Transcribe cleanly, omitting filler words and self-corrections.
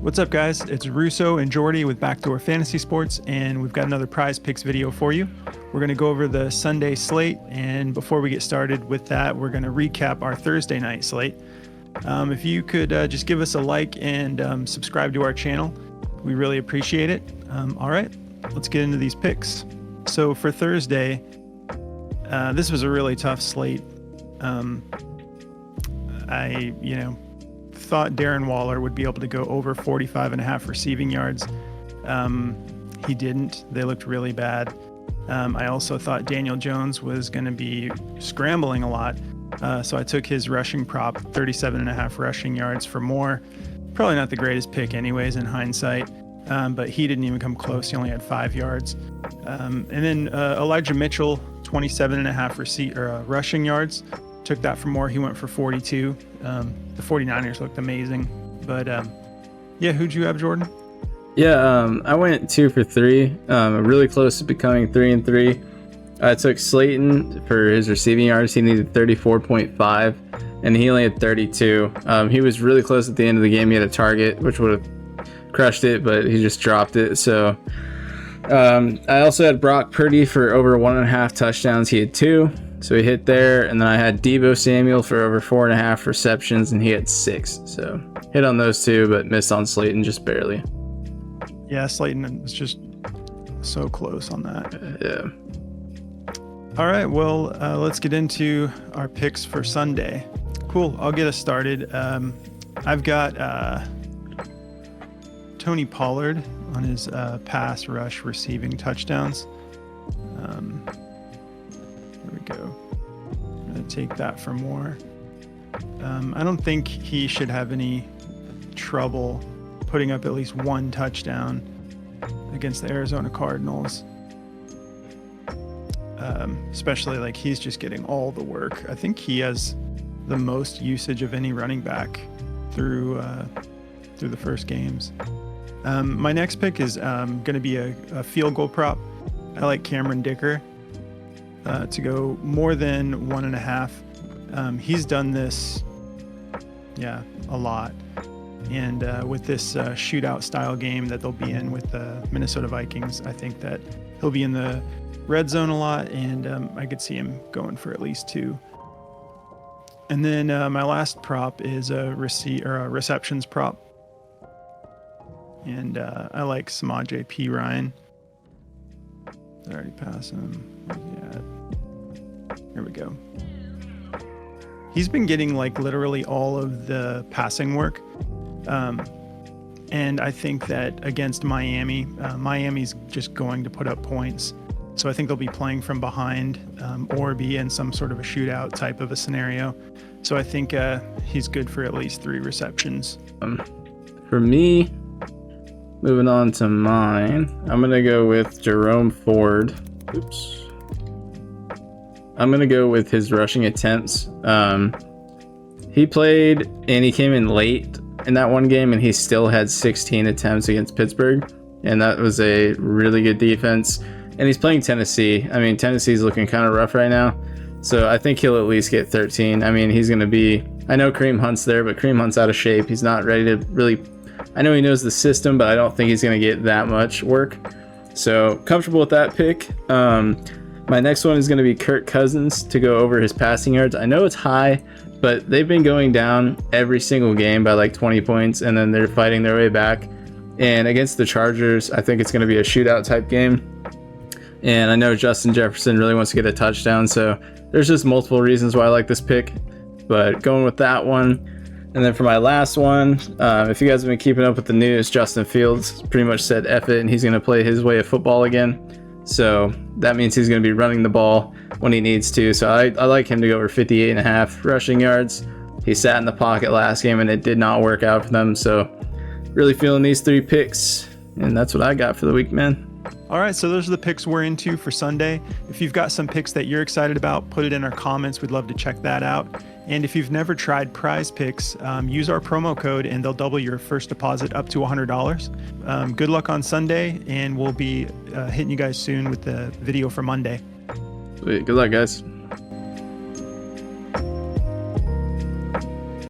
What's up, guys? It's Russo and Jordy with Backdoor Fantasy Sports, and we've got another Prize Picks video for you. We're going to go over the Sunday slate, and before we get started with that, we're going to recap our Thursday night slate. If you could just give us a like and subscribe to our channel, we really appreciate it. All right, let's get into these picks. So for Thursday, this was a really tough slate. I thought Darren Waller would be able to go over 45.5 receiving yards. He didn't. They looked really bad. I also thought Daniel Jones was going to be scrambling a lot. So I took his rushing prop, 37.5 rushing yards for Moore. Probably not the greatest pick anyways in hindsight, but he didn't even come close. He only had 5 yards. And then Elijah Mitchell, 27.5 rushing yards. Took that for Moore. He went for 42. The 49ers looked amazing. But who'd you have, Jordan? I went 2 for 3. Really close to becoming 3 and 3. I took Slayton for his receiving yards. He needed 34.5, and he only had 32. He was really close at the end of the game. He had a target, which would have crushed it, but he just dropped it. So I also had Brock Purdy for over 1.5 touchdowns. He had 2. So he hit there, and then I had Deebo Samuel for over 4.5 receptions, and he had 6. So hit on those 2, but missed on Slayton just barely. Yeah, Slayton was just so close on that. Yeah. All right, well, let's get into our picks for Sunday. Cool, I'll get us started. I've got Tony Pollard on his pass rush receiving touchdowns. There we go. I'm going to take that for Moore. I don't think he should have any trouble putting up at least 1 touchdown against the Arizona Cardinals. Especially like he's just getting all the work. I think he has the most usage of any running back through the first games. My next pick is going to be a field goal prop. I like Cameron Dicker to go more than 1.5. He's done this, a lot. And with this shootout style game that they'll be in with the Minnesota Vikings, I think that he'll be in the red zone a lot, and I could see him going for at least 2. And then my last prop is a receptions prop. And I like Samaje P. Ryan. Did I already pass him? Here we go. He's been getting like literally all of the passing work. And I think that against Miami, Miami's just going to put up points. So I think they'll be playing from behind or be in some sort of a shootout type of a scenario. So I think he's good for at least 3 receptions. For me, moving on to mine, I'm going to go with Jerome Ford. I'm going to go with his rushing attempts. He played and he came in late in that one game, and he still had 16 attempts against Pittsburgh. And that was a really good defense. And he's playing Tennessee. I mean, Tennessee's looking kind of rough right now. So I think he'll at least get 13. I mean, he's going to be... I know Kareem Hunt's there, but Kareem Hunt's out of shape. He's not ready to really... I know he knows the system, but I don't think he's going to get that much work. So comfortable with that pick. My next one is going to be Kirk Cousins to go over his passing yards. I know it's high, but they've been going down every single game by like 20 points, and then they're fighting their way back. And against the Chargers, I think it's going to be a shootout type game. And I know Justin Jefferson really wants to get a touchdown, so there's just multiple reasons why I like this pick. But going with that one. And then for my last one, if you guys have been keeping up with the news, Justin Fields pretty much said F it, and he's going to play his way of football again. So that means he's going to be running the ball when he needs to. So I like him to go over 58.5 rushing yards. He sat in the pocket last game, and it did not work out for them. So really feeling these 3 picks, and that's what I got for the week, man. All right, so those are the picks we're into for Sunday. If you've got some picks that you're excited about, put it in our comments. We'd love to check that out. And if you've never tried Prize Picks, use our promo code and they'll double your first deposit up to $100. Good luck on Sunday, and we'll be hitting you guys soon with the video for Monday. Sweet. Good luck, guys.